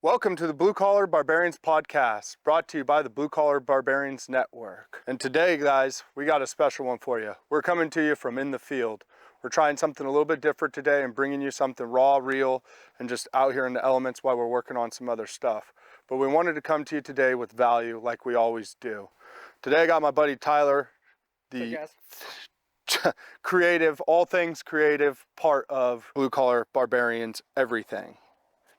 Welcome to the Blue Collar Barbarians podcast, brought to you by the Blue Collar Barbarians Network. And today, guys, we got a special one for you. We're coming to you from in the field. We're trying something a little bit different today and bringing you something raw, real, and just out here in the elements while we're working on some other stuff. But we wanted to come to you today with value like we always do. Today I got my buddy Tyler, the creative, all things creative part of Blue Collar Barbarians everything.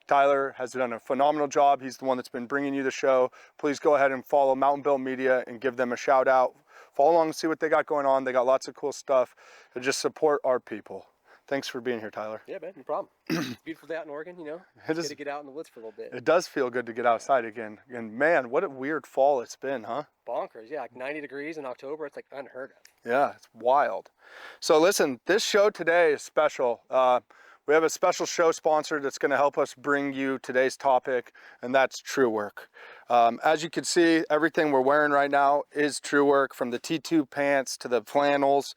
Tyler has done a phenomenal job. He's the one that's been bringing you the show. Please go ahead and follow Mountain Bill Media and give them a shout out. Follow along and see what they got going on. They got lots of cool stuff, and just support our people. Thanks for being here, Tyler. Yeah, man, no problem. It's a beautiful day out in Oregon, you know. It's good to get out in the woods for a little bit. It does feel good to get outside again. And man, what a weird fall it's been, huh? Bonkers, yeah, like 90 degrees in October. It's like unheard of. Yeah, it's wild. So listen, this show today is special. We have a special show sponsor that's going to help us bring you today's topic, and that's True Work. As you can see, everything we're wearing right now is True Work, from the T2 pants to the flannels.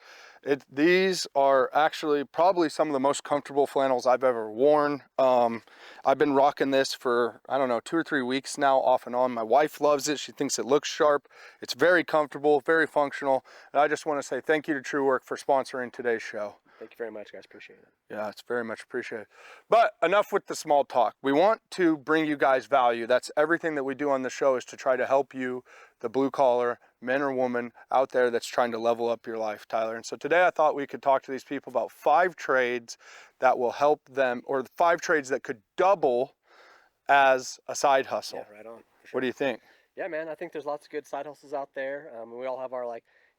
These are actually probably some of the most comfortable flannels I've ever worn. I've been rocking this for, I don't know, 2 or 3 weeks now, off and on. My wife loves it. She thinks it looks sharp. It's very comfortable, very functional. And I just want to say thank you to True Work for sponsoring today's show. Thank you very much, guys. Appreciate it. Yeah, it's very much appreciated. But enough with the small talk. We want to bring you guys value. That's everything that we do on the show, is to try to help you, the blue collar man or woman out there that's trying to level up your life, Tyler. And so today I thought we could talk to these people about 5 trades that will help them, or 5 trades that could double as a side hustle. Yeah, right on. For sure. What do you think? Yeah, man, I think there's lots of good side hustles out there. We all have our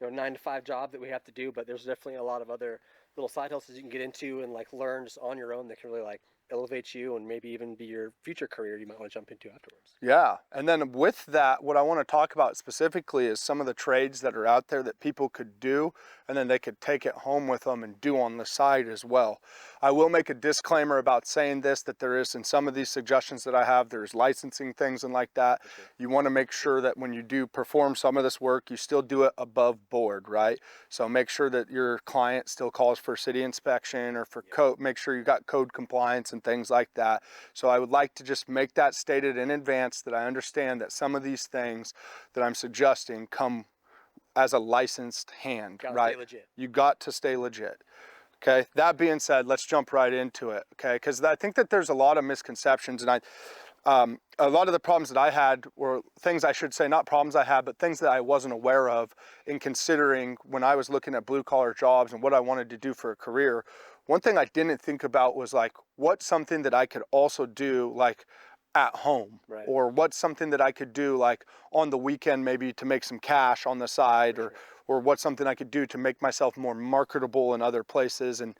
9-to-5 job that we have to do, but there's definitely a lot of other little side hustles you can get into and learn just on your own that can really elevate you and maybe even be your future career you might want to jump into afterwards. Yeah, and then with that, what I want to talk about specifically is some of the trades that are out there that people could do, and then they could take it home with them and do on the side as well. I will make a disclaimer about saying this, that there is, in some of these suggestions that I have, there's licensing things and like that. Okay. You want to make sure that when you do perform some of this work, you still do it above board, right? So make sure that your client still calls for city inspection or for code, make sure you got code compliance and things like that. So I would like to just make that stated in advance, that I understand that some of these things that I'm suggesting come as a licensed hand, right? Stay legit. You got to stay legit. Okay, that being said, let's jump right into it, okay? Because I think that there's a lot of misconceptions, and a lot of the problems that I had were things, I should say, not problems I had, but things that I wasn't aware of in considering when I was looking at blue collar jobs and what I wanted to do for a career. One thing I didn't think about was what's something that I could also do at home, right? Or what's something that I could do on the weekend, maybe to make some cash on the side, or what's something I could do to make myself more marketable in other places. And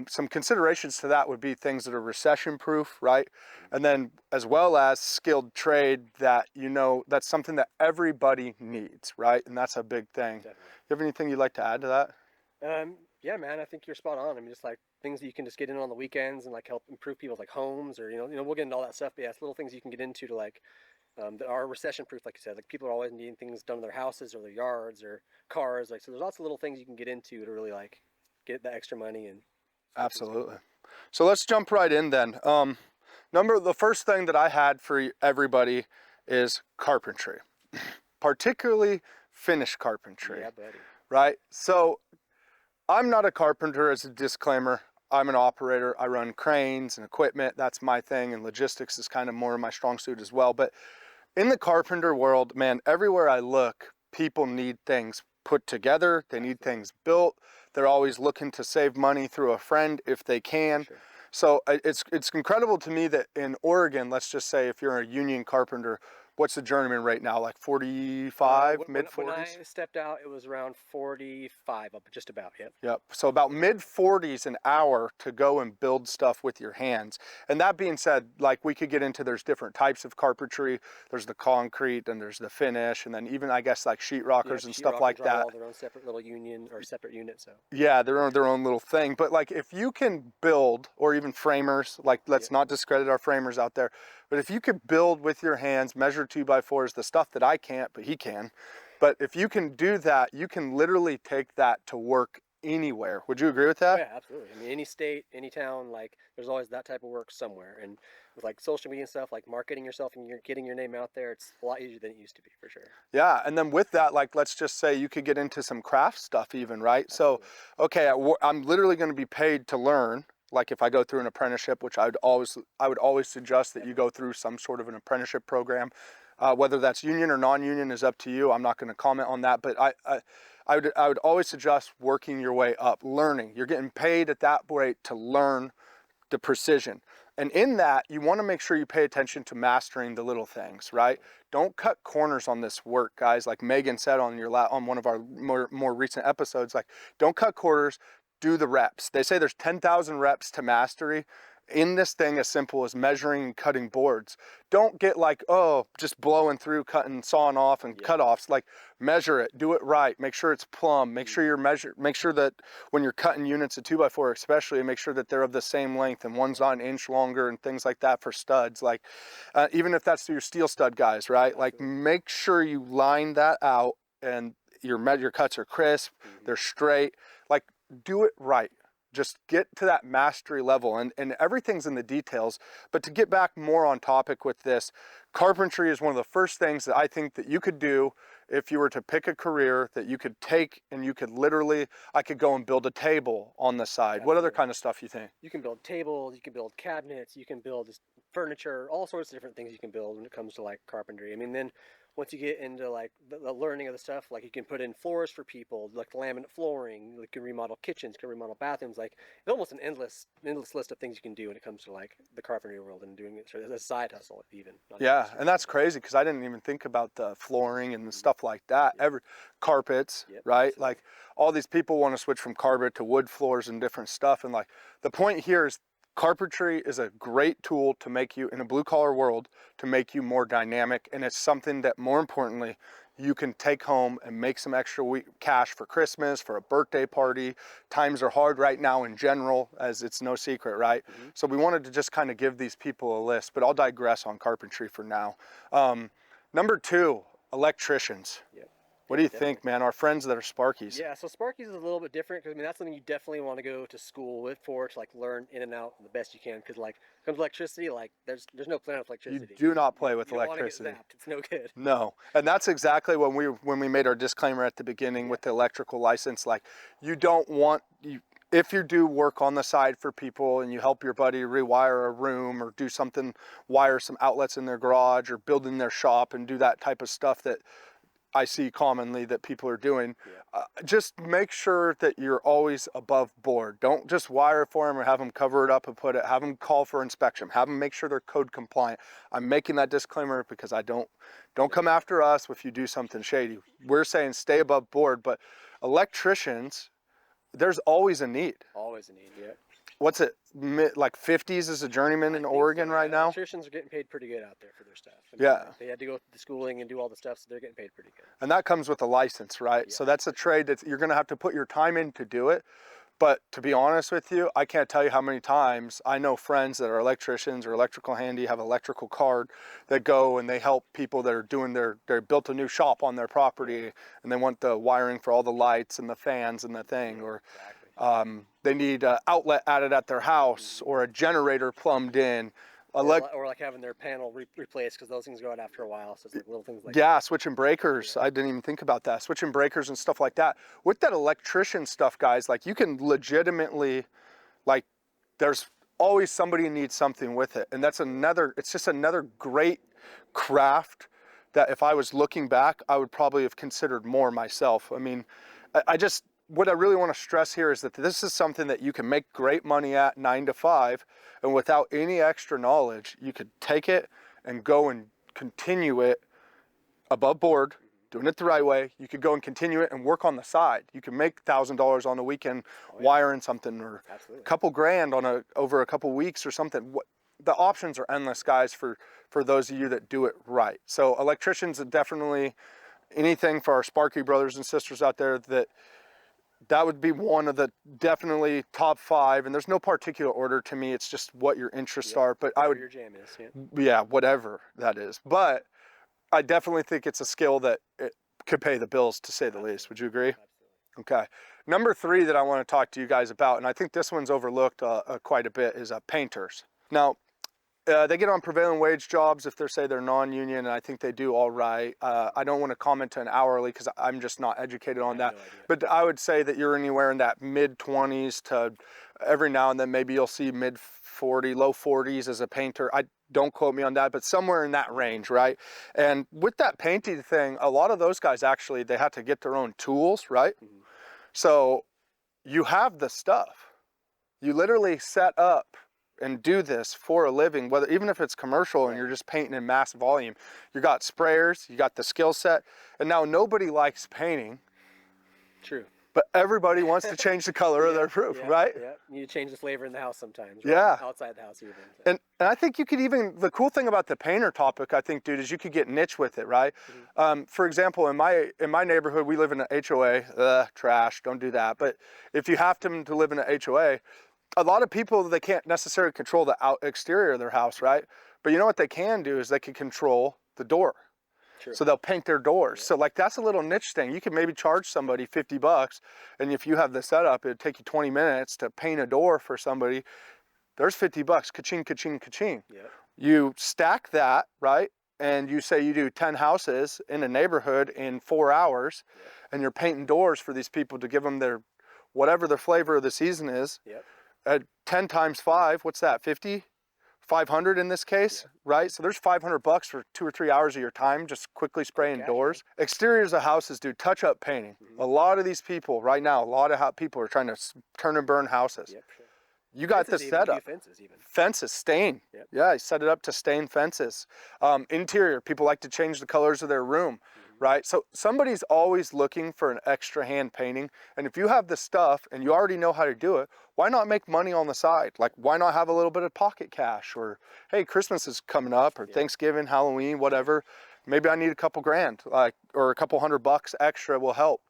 some considerations to that would be things that are recession proof, right? And then as well as skilled trade that, that's something that everybody needs, right? And that's a big thing. Definitely. You have anything you'd like to add to that? Yeah, man, I think you're spot on. I mean, just things that you can just get in on the weekends and help improve people's homes, or we'll get into all that stuff. But yeah, it's little things you can get into to that are recession proof, like you said. People are always needing things done in their houses or their yards or cars. So there's lots of little things you can get into to really get that extra money and. Absolutely. So let's jump right in then. The first thing that I had for everybody is carpentry, particularly finish carpentry. Yeah, buddy. Right? So I'm not a carpenter, as a disclaimer. I'm an operator. I run cranes and equipment. That's my thing, and logistics is kind of more of my strong suit as well. But in the carpenter world, man, everywhere I look, people need things put together. They need things built. They're always looking to save money through a friend if they can. Sure. So it's incredible to me that in Oregon, let's just say if you're a union carpenter, what's the journeyman rate now? 45, mid-40s? When I stepped out, it was around 45, up just about, yep. Yep, so about mid-40s an hour to go and build stuff with your hands. And that being said, we could get into, there's different types of carpentry. There's the concrete, and there's the finish, and then even, I guess, sheetrockers and stuff like that. All their own separate little union or separate unit, so. Yeah, their own little thing. But if you can build, or even framers, let's not discredit our framers out there, but if you could build with your hands, measure 2x4s, the stuff that I can't, but he can. But if you can do that, you can literally take that to work anywhere. Would you agree with Oh that? yeah, absolutely. I mean, any state, any town, like there's always that type of work somewhere. And with like social media and stuff, like marketing yourself and you're getting your name out there, it's a lot easier than it used to be for sure. Yeah, and then with that, like, let's just say you could get into some craft stuff even, right? So, Absolutely. okay, I'm literally going to be paid to learn. Like if I go through an apprenticeship, which I would always suggest that you go through some sort of an apprenticeship program, whether that's union or non-union is up to you. I'm not going to comment on that, but I would always suggest working your way up, learning. You're getting paid at that rate to learn the precision. And in that, you want to make sure you pay attention to mastering the little things, right? Don't cut corners on this work, guys. Like Megan said on on one of our more recent episodes, like don't cut corners, do the reps. They say there's 10,000 reps to mastery. In this thing as simple as measuring and cutting boards. Don't get like, oh, just blowing through, cutting, sawing off and Yeah. cut-offs. Like measure it, do it right, make sure it's plumb, make sure you're measured, make sure that when you're cutting units of 2x4 especially, make sure that they're of the same length and one's not an inch longer and things like that for studs. Like even if that's your steel stud guys, right? Like Absolutely. make sure you line that out and your cuts are crisp, they're straight. Like do it right. Just get to that mastery level, and everything's in the details. But to get back more on topic with this, carpentry is one of the first things that I think that you could do if you were to pick a career that you could take and you could literally, I could go and build a table on the side. What other Absolutely. kind of stuff you think? You can build tables, you can build cabinets, you can build just furniture, all sorts of different things you can build when it comes to like carpentry. I mean, then once you get into like the learning of the stuff, like you can put in floors for people, like laminate flooring, you can remodel kitchens, you can remodel bathrooms. Like it's almost an endless list of things you can do when it comes to like the carpentry world and doing it as a side hustle, even. Not even Yeah, just your and that's main crazy because I didn't even think about the flooring and the job. stuff like that. Yep. Carpets, Yep. right? Absolutely. Like all these people want to switch from carpet to wood floors and different stuff. And like the point here is carpentry is a great tool to make you in a blue collar world to make you more dynamic. And it's something that more importantly, you can take home and make some extra cash for Christmas, for a birthday party. Times are hard right now in general, as it's no secret, right? Mm-hmm. So we wanted to just kind of give these people a list, but I'll digress on carpentry for now. Um, Number two, electricians. Yep. What do you Definitely. think, man? Our friends that are Sparkies. Yeah, so Sparky's is a little bit different because I mean that's something you definitely want to go to school with for to like learn in and out the best you can. Because like when it comes to electricity, like there's no plan with You electricity. do not play with You don't want to get electricity. zapped. It's no good. No, and that's exactly when we made our disclaimer at the beginning Yeah. with the electrical license. Like, you don't want you if you do work on the side for people and you help your buddy rewire a room or do something, wire some outlets in their garage or build in their shop and do that type of stuff that I see commonly that people are doing. Yeah. Just make sure that you're always above board. Don't just wire it for them or have them cover it up and have them call for inspection. Have them make sure they're code compliant. I'm making that disclaimer because don't come after us if you do something shady. We're saying stay above board, but electricians, there's always a need. Always a need. Yeah. What's it, like 50s as a journeyman I in think so. Oregon right Yeah. now? Electricians are getting paid pretty good out there for their stuff. I mean, Yeah. like, they had to go through the schooling and do all the stuff, so they're getting paid pretty good. And that comes with a license, right? Yeah. So that's a trade that you're going to have to put your time in to do it. But to be honest with you, I can't tell you how many times I know friends that are electricians or electrical handy, have electrical card, that go and they help people that are doing they built a new shop on their property and they want the wiring for all the lights and the fans and the thing, or Exactly. they need an outlet added at their house or a generator plumbed in. Or like having their panel replaced because those things go out after a while. So it's like little things like Yeah, that. switching breakers. Yeah. I didn't even think about that. Switching breakers and stuff like that. With that electrician stuff, guys, like you can legitimately, like, there's always somebody who needs something with it. And it's just another great craft that if I was looking back, I would probably have considered more myself. I mean, what I really want to stress here is that this is something that you can make great money at 9 to 5, and without any extra knowledge, you could take it and go and continue it above board, doing it the right way. You could go and continue it and work on the side. You can make $1,000 on the weekend wiring something, or Absolutely. a couple grand over a couple weeks or something. The options are endless, guys, for those of you that do it right. So electricians are definitely anything for our Sparky brothers and sisters out there that would be one of the definitely top 5, and there's no particular order to me. It's just what your interests are. But I would, your jam is. Yeah. yeah, whatever that is. But I definitely think it's a skill that it could pay the bills, to say the least. Would you agree? Absolutely. Okay. Number 3 that I want to talk to you guys about, and I think this one's overlooked quite a bit, is painters. Now, they get on prevailing wage jobs if they're non-union, and I think they do all right. I don't want to comment on hourly because I'm just not educated on that. No idea. But I would say that you're anywhere in that mid-20s to every now and then maybe you'll see mid-40, low 40s as a painter. Don't quote me on that, but somewhere in that range, right? And with that painting thing, a lot of those guys actually, they have to get their own tools, right? Mm-hmm. So you have the stuff. You literally set up and do this for a living, whether even if it's commercial and you're just painting in mass volume. You got sprayers, you got the skill set, and now nobody likes painting. True. But everybody wants to change the color of their roof, right? Yeah, you need to change the flavor in the house sometimes. Right? Yeah. Outside the house even. So. And I think you could even, the cool thing about the painter topic, I think, dude, is you could get niche with it, right? Mm-hmm. For example, in my neighborhood, we live in an HOA. Trash, don't do that. But if you have to live in an HOA, a lot of people, they can't necessarily control the exterior of their house, right? But you know what they can do is they can control the door. True. So they'll paint their doors. Yeah. So like that's a little niche thing. You can maybe charge somebody $50, and if you have the setup, it'd take you 20 minutes to paint a door for somebody. There's $50, ka-ching, ka-ching, ka-ching. Yeah. You stack that, right? And you say you do 10 houses in a neighborhood in 4 hours, and you're painting doors for these people to give them their, whatever their flavor of the season is. Yep. At 10 times 5, what's that, 50? 500 in this case, right? So there's $500 for 2 or 3 hours of your time just quickly spraying doors. Exteriors of houses do touch-up painting. Mm-hmm. A lot of these people right now, a lot of people are trying to turn and burn houses. Yep, sure. You got the setup. Fences, stain. Yep. Yeah, I set it up to stain fences. Interior, people like to change the colors of their room, right? So somebody's always looking for an extra hand painting. And if you have the stuff and you already know how to do it, why not make money on the side? Like, why not have a little bit of pocket cash? Or, hey, Christmas is coming up, or Thanksgiving, Halloween, whatever. Maybe I need a couple grand, like, or a couple $100 extra will help.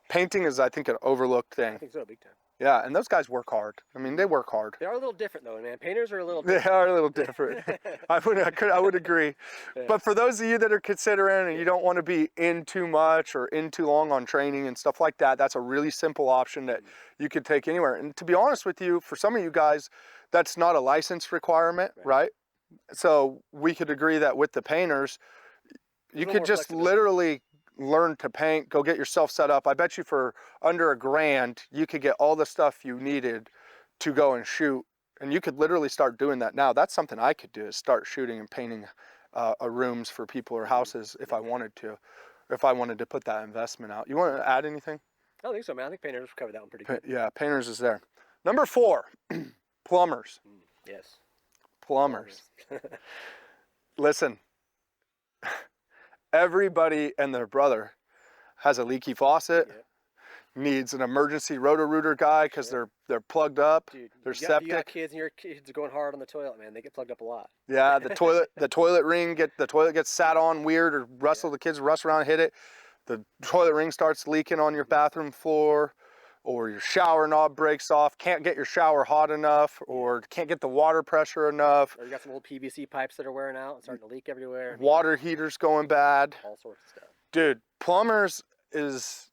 Painting is, I think, an overlooked thing. I think so, big time. Yeah, and those guys work hard. I mean, they work hard. They are a little different, though, man. Painters are a little different. They are a little different. I would agree. Yeah. But for those of you that are considering and you don't want to be in too much or in too long on training and stuff like that, that's a really simple option that you could take anywhere. And to be honest with you, for some of you guys, that's not a license requirement, right? So we could agree that with the painters, you could just literally learn to paint, go get yourself set up. I bet you for under $1,000, you could get all the stuff you needed to go and shoot. And you could literally start doing that now. That's something I could do, is start shooting and painting rooms for people or houses if I wanted to put that investment out. You want to add anything? I don't think so, man. I think painters covered that one pretty good. Yeah, painters is there. Number 4, plumbers. Yes. Plumbers. Listen. Everybody and their brother has a leaky faucet, needs an emergency roto-rooter guy because they're plugged up, they're septic. You got kids and your kids are going hard on the toilet, man. They get plugged up a lot. Yeah, the toilet gets sat on weird or rustle. The kids rush around and hit it. The toilet ring starts leaking on your bathroom floor, or your shower knob breaks off, can't get your shower hot enough, or can't get the water pressure enough. Or you got some old PVC pipes that are wearing out and starting to leak everywhere. Water heaters going bad. All sorts of stuff. Dude, plumbers is,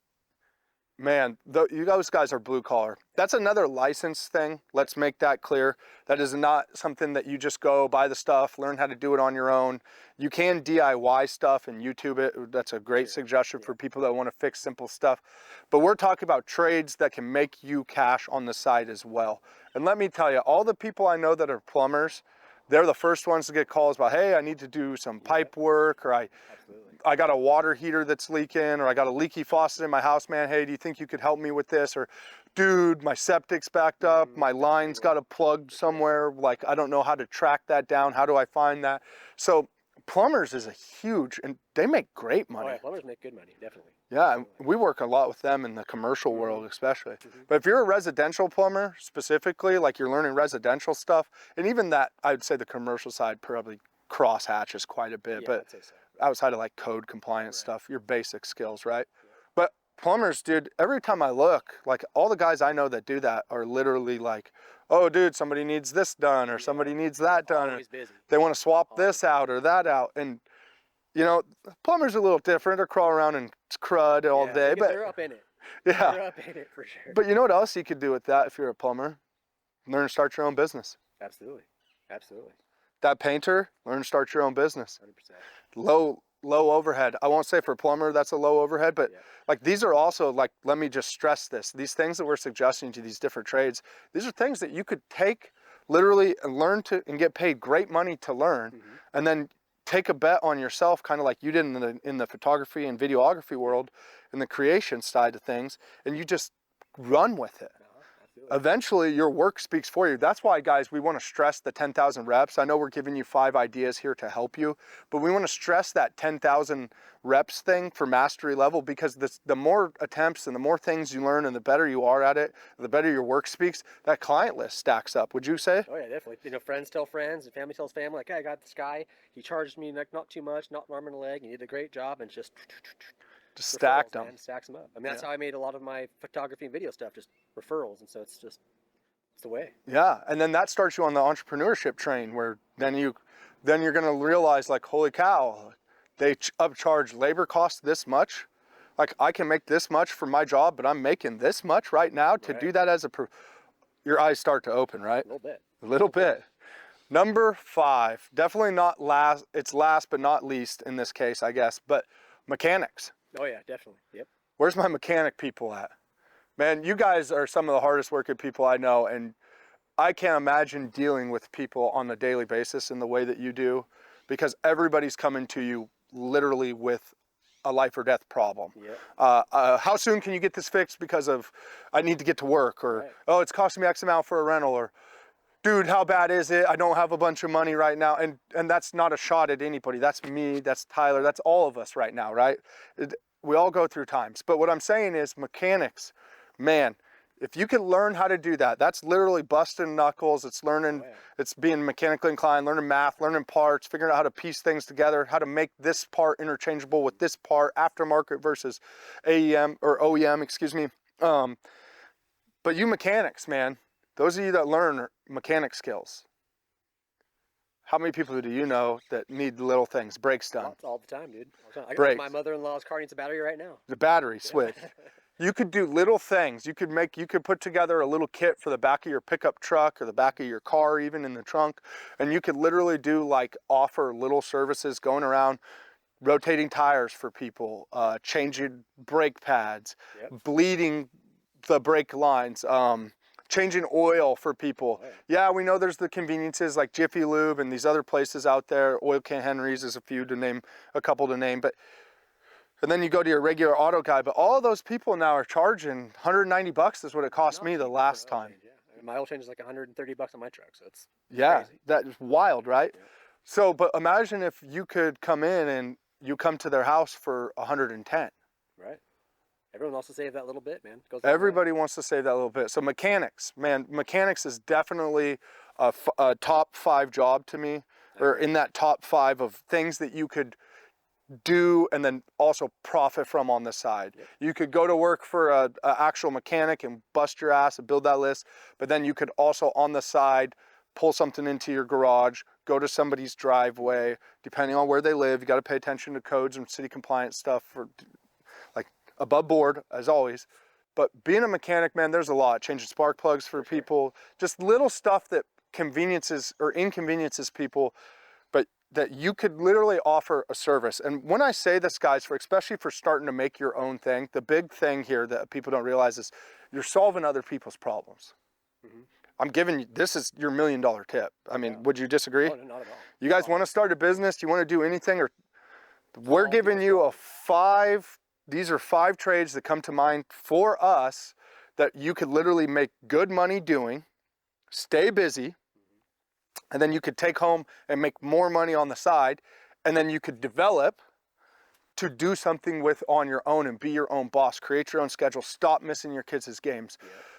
man, you guys are blue collar. That's another license thing. Let's make that clear. That is not something that you just go buy the stuff, learn how to do it on your own. You can DIY stuff and YouTube it. That's a great suggestion for people that want to fix simple stuff. But we're talking about trades that can make you cash on the side as well. And let me tell you, all the people I know that are plumbers, they're the first ones to get calls about, hey, I need to do some pipe work, or I got a water heater that's leaking, or I got a leaky faucet in my house, man. Hey, do you think you could help me with this? Or, dude, my septic's backed up. My line's got a plug somewhere. Like, I don't know how to track that down. How do I find that? So plumbers is a huge, and they make great money. Oh, yeah, plumbers make good money, definitely. Yeah, and we work a lot with them in the commercial world especially. But if you're a residential plumber specifically, like you're learning residential stuff, and even that, I'd say the commercial side probably cross hatches quite a bit. Yeah, but I'd say so. Outside of like code compliance stuff, your basic skills, right? But plumbers, dude, every time I look, like all the guys I know that do that are literally like, oh, dude, somebody needs this done, or somebody needs that done. Or they want to swap this out or that out. And, you know, plumbers are a little different. They crawl around in crud all day. But they're up in it. Yeah. Grew up in it for sure. But you know what else you could do with that if you're a plumber? Learn to start your own business. Absolutely. Absolutely. That painter, learn to start your own business. 100%. Low overhead. I won't say for a plumber that's a low overhead, but Yeah. like these are also like, let me just stress this. These things that we're suggesting to these different trades, these are things that you could take literally and learn to and get paid great money to learn, and then take a bet on yourself, kind of like you did in the photography and videography world, in the creation side of things, and you just run with it. Absolutely. Eventually your work speaks for you. That's why, guys, we want to stress the 10,000 reps. I know we're giving you 5 ideas here to help you, but we want to stress that 10,000 reps thing for mastery level, because the more attempts and the more things you learn and the better you are at it, the better your work speaks, that client list stacks up, would you say? Oh yeah, definitely. You know, friends tell friends and family tells family, like, hey, I got this guy. He charged me like not too much, not an arm and a leg. He did a great job, and just Stacked referrals, them. man, stacks them up. I mean, that's how I made a lot of my photography and video stuff, just referrals, and so it's the way. Yeah, and then that starts you on the entrepreneurship train, where then you're going to realize, like, holy cow, they upcharge labor costs this much. Like, I can make this much for my job, but I'm making this much right now to do that as your eyes start to open, right? A little bit. A little bit. Number 5, definitely not last. It's last but not least in this case, I guess. But mechanics. Oh yeah, definitely. Yep. Where's my mechanic people at? Man, you guys are some of the hardest working people I know, and I can't imagine dealing with people on a daily basis in the way that you do, because everybody's coming to you literally with a life or death problem. Yep. How soon can you get this fixed because of I need to get to work, or oh, it's costing me X amount for a rental, or dude, how bad is it? I don't have a bunch of money right now. And that's not a shot at anybody. That's me, that's Tyler, that's all of us right now, right? We all go through times. But what I'm saying is mechanics, man, if you can learn how to do that, that's literally busting knuckles. It's learning, it's being mechanically inclined, learning math, learning parts, figuring out how to piece things together, how to make this part interchangeable with this part, aftermarket versus AEM or OEM, excuse me. But you mechanics, man, those of you that learn mechanic skills, how many people do you know that need little things, brakes done? Lots, all the time, dude. Brakes. My mother-in-law's car needs a battery right now. The battery switch. You could do little things. You could put together a little kit for the back of your pickup truck or the back of your car, even in the trunk. And you could literally do, like, offer little services, going around rotating tires for people, changing brake pads, bleeding the brake lines, changing oil for people. Yeah, we know there's the conveniences like Jiffy Lube and these other places out there. Oil Can Henry's is a couple to name. But and then you go to your regular auto guy. But all of those people now are charging $190 is what it cost me the last time. Yeah. My oil change is like $130 on my truck, so it's crazy. That's wild, right? Yeah. So, but imagine if you could come in and you come to their house for 110. Right. Everyone wants to save that little bit, man. Everybody wants to save that little bit. So mechanics, man, mechanics is definitely a top 5 job to me, or in that top 5 of things that you could do and then also profit from on the side. Yep. You could go to work for a actual mechanic and bust your ass and build that list, but then you could also on the side pull something into your garage, go to somebody's driveway, depending on where they live. You got to pay attention to codes and city compliance stuff for like above board as always. But being a mechanic, man, there's a lot. Changing spark plugs for people, just little stuff that conveniences or inconveniences people, but that you could literally offer a service. And when I say this, guys, especially for starting to make your own thing, the big thing here that people don't realize is you're solving other people's problems. Mm-hmm. I'm giving you, this is your $1 million tip. I mean, would you disagree? Oh, no, not at all. You guys want to start a business? Do you want to do anything? Or we're giving you these are 5 trades that come to mind for us that you could literally make good money doing, stay busy, and then you could take home and make more money on the side, and then you could develop to do something with on your own and be your own boss, create your own schedule, stop missing your kids' games,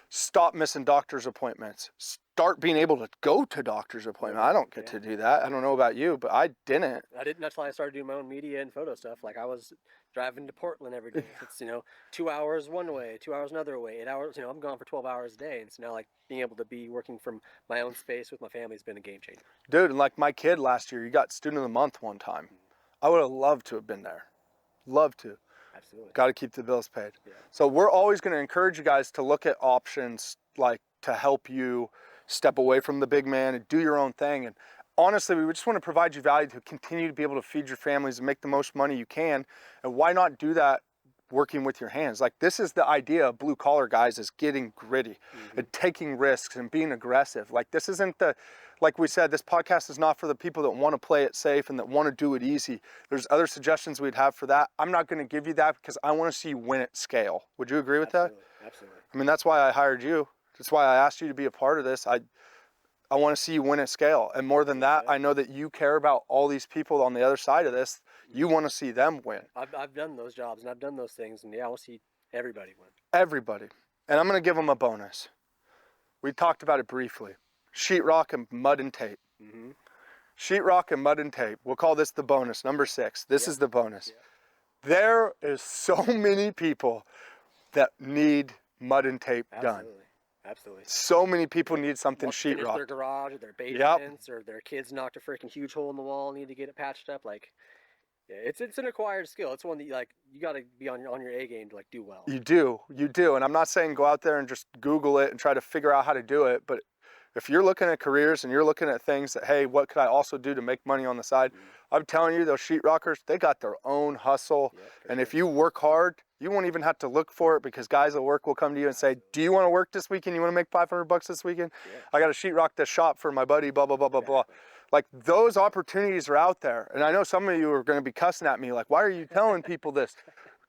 stop missing doctor's appointments, start being able to go to doctor's appointments. I don't get to do that. I don't know about you, but I didn't. That's why I started doing my own media and photo stuff. Like I was driving to Portland every day. It's, 2 hours one way, 2 hours another way, 8 hours, I'm gone for 12 hours a day. And so now like being able to be working from my own space with my family has been a game changer. Dude, and like my kid last year, you got student of the month one time. I would have loved to have been there. Loved to. Absolutely. Got to keep the bills paid. Yeah. So we're always going to encourage you guys to look at options like to help you step away from the big man and do your own thing. And honestly, we just want to provide you value to continue to be able to feed your families and make the most money you can. And why not do that working with your hands? Like, this is the idea of blue collar guys, is getting gritty and taking risks and being aggressive. Like, this isn't the, like we said, this podcast is not for the people that want to play it safe and that want to do it easy. There's other suggestions we'd have for that. I'm not going to give you that because I want to see you win at scale. Would you agree with that? Absolutely. I mean, that's why I hired you. That's why I asked you to be a part of this. I want to see you win at scale. And more than that, I know that you care about all these people on the other side of this. You want to see them win. I've done those jobs and I've done those things, and yeah, I want to see everybody win. Everybody. And I'm going to give them a bonus. We talked about it briefly. Sheetrock and mud and tape. Sheetrock and mud and tape. We'll call this the bonus, number 6. This is the bonus. There is so many people that need mud and tape done. Absolutely. So many people need something sheetrock. Their garage or their basements or their kids knocked a freaking huge hole in the wall and need to get it patched up. Like, yeah, it's an acquired skill. It's one that you got to be on your A game to like do well. You do, and I'm not saying go out there and just Google it and try to figure out how to do it, but if you're looking at careers and you're looking at things that, hey, what could I also do to make money on the side? I'm telling you, those sheetrockers, they got their own hustle, and if you work hard, you won't even have to look for it, because guys at work will come to you and say, do you want to work this weekend? You want to make $500 this weekend? I got to sheetrock this shop for my buddy, blah, blah, blah, blah, blah. Like, those opportunities are out there. And I know some of you are going to be cussing at me like, why are you telling people this?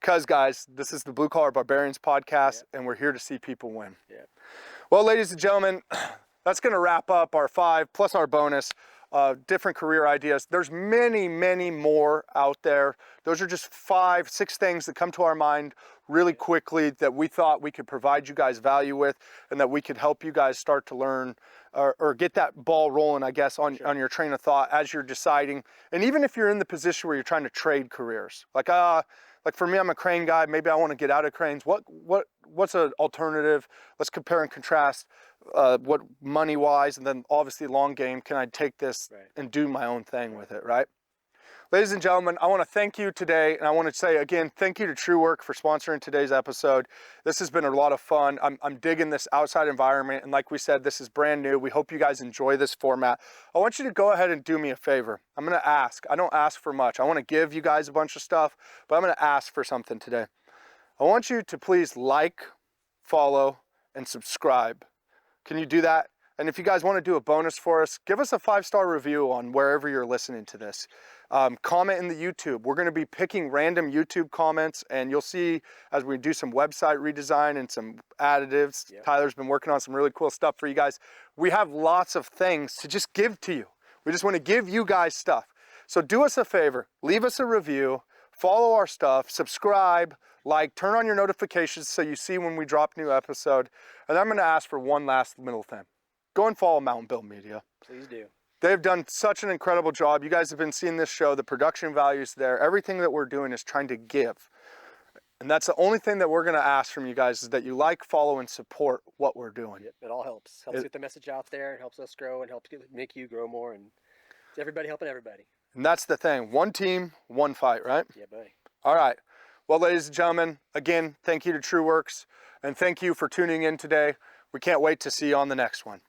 Because, guys, this is the Blue Collar Barbarians podcast, and we're here to see people win. Well, ladies and gentlemen, that's going to wrap up our 5 plus our bonus different career ideas. There's many, many more out there. Those are just 5, 6 things that come to our mind really quickly that we thought we could provide you guys value with, and that we could help you guys start to learn or get that ball rolling, I guess, on your train of thought as you're deciding. And even if you're in the position where you're trying to trade careers, like for me, I'm a crane guy. Maybe I want to get out of cranes. What's an alternative? Let's compare and contrast what money-wise, and then obviously long game, can I take this and do my own thing with it, right? Ladies and gentlemen, I want to thank you today, and I want to say again, thank you to TrueWork for sponsoring today's episode. This has been a lot of fun. I'm digging this outside environment, and like we said, this is brand new. We hope you guys enjoy this format. I want you to go ahead and do me a favor. I'm going to ask. I don't ask for much. I want to give you guys a bunch of stuff, but I'm going to ask for something today. I want you to please like, follow, and subscribe. Can you do that? And if you guys want to do a bonus for us, give us a 5-star review on wherever you're listening to this. Comment in the YouTube. We're going to be picking random YouTube comments, and you'll see as we do some website redesign and some additives. Tyler's been working on some really cool stuff for you guys. We have lots of things to just give to you. We just want to give you guys stuff. So do us a favor, leave us a review, follow our stuff, subscribe, like, turn on your notifications so you see when we drop new episode. And I'm going to ask for one last little thing. Go and follow Mountain Bill Media. Please do. They've done such an incredible job. You guys have been seeing this show. The production value's there. Everything that we're doing is trying to give. And that's the only thing that we're going to ask from you guys, is that you like, follow, and support what we're doing. It all helps. Helps get the message out there. It helps us grow and helps make you grow more. And it's everybody helping everybody. And that's the thing. One team, one fight, right? Yeah, buddy. All right. Well, ladies and gentlemen, again, thank you to TrueWorks, and thank you for tuning in today. We can't wait to see you on the next one.